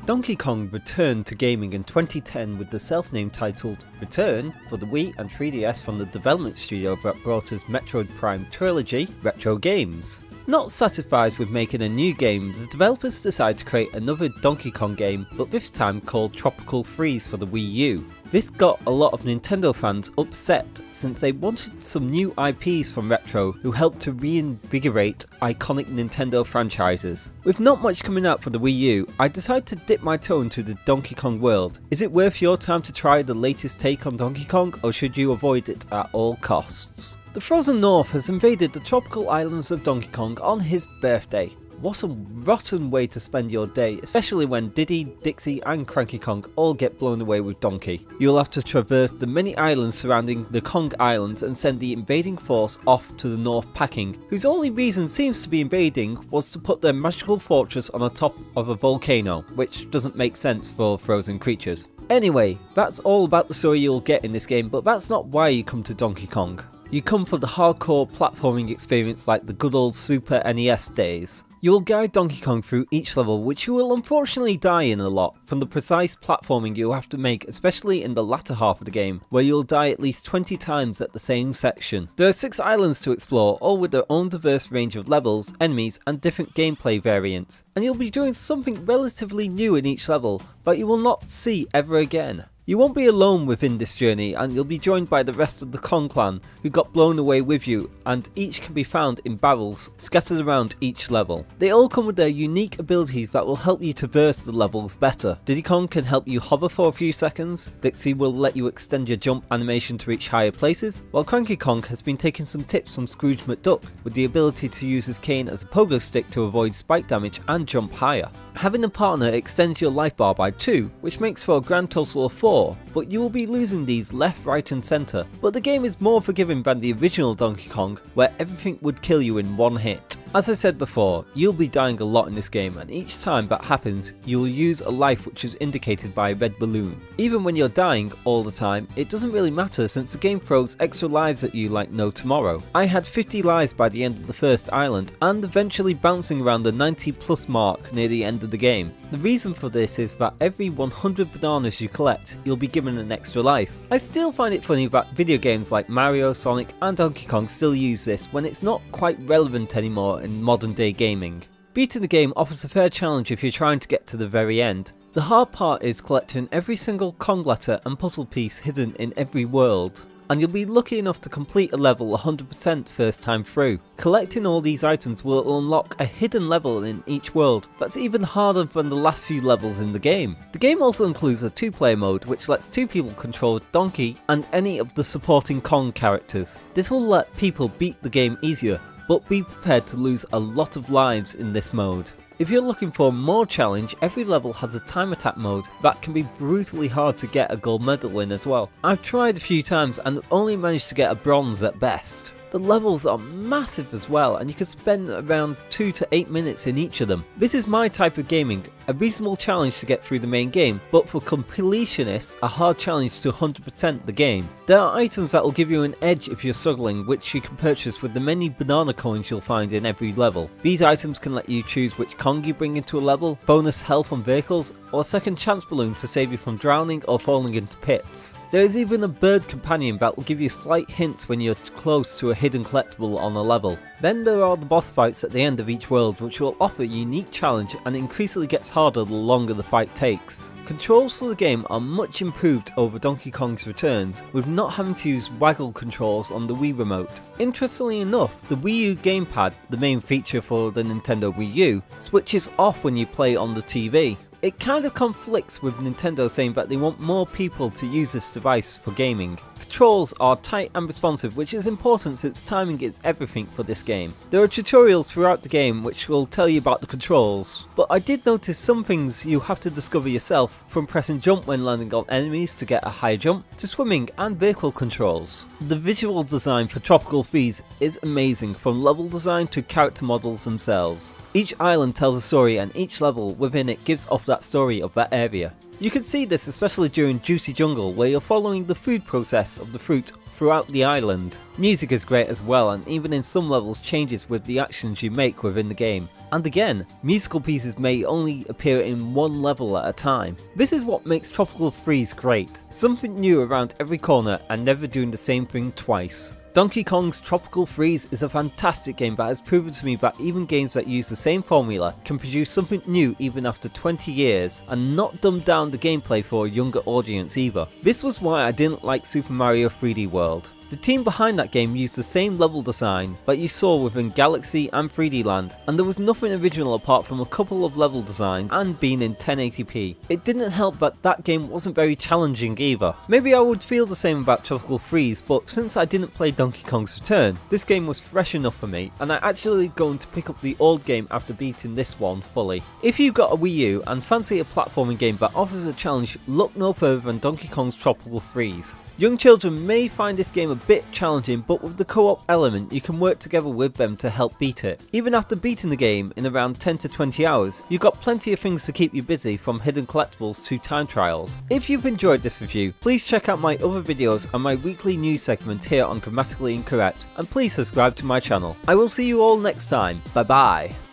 Donkey Kong returned to gaming in 2010 with the self-named titled Return for the Wii and 3DS from the development studio that brought us Metroid Prime Trilogy retro games. Not satisfied with making a new game, the developers decided to create another Donkey Kong game, but this time called Tropical Freeze for the Wii U. This got a lot of Nintendo fans upset since they wanted some new IPs from Retro who helped to reinvigorate iconic Nintendo franchises. With not much coming out for the Wii U, I decided to dip my toe into the Donkey Kong world. Is it worth your time to try the latest take on Donkey Kong, or should you avoid it at all costs? The Frozen North has invaded the tropical islands of Donkey Kong on his birthday. What a rotten way to spend your day, especially when Diddy, Dixie and Cranky Kong all get blown away with Donkey. You'll have to traverse the many islands surrounding the Kong Islands and send the invading force off to the north packing, whose only reason seems to be invading was to put their magical fortress on the top of a volcano, which doesn't make sense for frozen creatures. Anyway, that's all about the story you'll get in this game, but that's not why you come to Donkey Kong. You come for the hardcore platforming experience like the good old Super NES days. You will guide Donkey Kong through each level, which you will unfortunately die in a lot, from the precise platforming you'll have to make, especially in the latter half of the game, where you'll die at least 20 times at the same section. There are 6 islands to explore, all with their own diverse range of levels, enemies and different gameplay variants, and you'll be doing something relatively new in each level, that you will not see ever again. You won't be alone within this journey, and you'll be joined by the rest of the Kong clan who got blown away with you, and each can be found in barrels scattered around each level. They all come with their unique abilities that will help you traverse the levels better. Diddy Kong can help you hover for a few seconds, Dixie will let you extend your jump animation to reach higher places, while Cranky Kong has been taking some tips from Scrooge McDuck with the ability to use his cane as a pogo stick to avoid spike damage and jump higher. Having a partner extends your life bar by 2, which makes for a grand total of 4, but you will be losing these left, right and centre. But the game is more forgiving than the original Donkey Kong, where everything would kill you in one hit. As I said before, you'll be dying a lot in this game, and each time that happens, you will use a life which is indicated by a red balloon. Even when you're dying all the time, it doesn't really matter since the game throws extra lives at you like no tomorrow. I had 50 lives by the end of the first island, and eventually bouncing around the 90+ mark near the end of the game. The reason for this is that every 100 bananas you collect, you'll be given an extra life. I still find it funny that video games like Mario, Sonic and Donkey Kong still use this when it's not quite relevant anymore in modern day gaming. Beating the game offers a fair challenge if you're trying to get to the very end. The hard part is collecting every single Kong letter and puzzle piece hidden in every world, and you'll be lucky enough to complete a level 100% first time through. Collecting all these items will unlock a hidden level in each world that's even harder than the last few levels in the game. The game also includes a 2-player mode which lets 2 people control Donkey and any of the supporting Kong characters. This will let people beat the game easier, but be prepared to lose a lot of lives in this mode. If you're looking for more challenge, every level has a time attack mode that can be brutally hard to get a gold medal in as well. I've tried a few times and only managed to get a bronze at best. The levels are massive as well, and you can spend around 2 to 8 minutes in each of them. This is my type of gaming, a reasonable challenge to get through the main game, but for completionists, a hard challenge to 100% the game. There are items that will give you an edge if you're struggling, which you can purchase with the many banana coins you'll find in every level. These items can let you choose which Kong you bring into a level, bonus health on vehicles, or a second chance balloon to save you from drowning or falling into pits. There is even a bird companion that will give you slight hints when you're close to a hidden collectible on a level. Then there are the boss fights at the end of each world, which will offer a unique challenge and increasingly gets harder the longer the fight takes. Controls for the game are much improved over Donkey Kong's returns, with not having to use waggle controls on the Wii remote. Interestingly enough, the Wii U gamepad, the main feature for the Nintendo Wii U, switches off when you play on the TV. It kind of conflicts with Nintendo saying that they want more people to use this device for gaming. Controls are tight and responsive, which is important since timing is everything for this game. There are tutorials throughout the game which will tell you about the controls, but I did notice some things you have to discover yourself, from pressing jump when landing on enemies to get a high jump, to swimming and vehicle controls. The visual design for Tropical Freeze is amazing, from level design to character models themselves. Each island tells a story and each level within it gives off that story of that area. You can see this especially during Juicy Jungle, where you're following the food process of the fruit throughout the island. Music is great as well, and even in some levels changes with the actions you make within the game. And again, musical pieces may only appear in one level at a time. This is what makes Tropical Freeze great. Something new around every corner and never doing the same thing twice. Donkey Kong's Tropical Freeze is a fantastic game that has proven to me that even games that use the same formula can produce something new even after 20 years, and not dumb down the gameplay for a younger audience either. This was why I didn't like Super Mario 3D World. The team behind that game used the same level design that you saw within Galaxy and 3D Land, and there was nothing original apart from a couple of level designs and being in 1080p. It didn't help that that game wasn't very challenging either. Maybe I would feel the same about Tropical Freeze, but since I didn't play Donkey Kong's Return, this game was fresh enough for me, and I'm actually going to pick up the old game after beating this one fully. If you've got a Wii U and fancy a platforming game that offers a challenge, look no further than Donkey Kong's Tropical Freeze. Young children may find this game a bit challenging, but with the co-op element you can work together with them to help beat it. Even after beating the game in around 10 to 20 hours, you've got plenty of things to keep you busy, from hidden collectibles to time trials. If you've enjoyed this review, please check out my other videos and my weekly news segment here on Grammatically Incorrect, and please subscribe to my channel. I will see you all next time. Bye bye.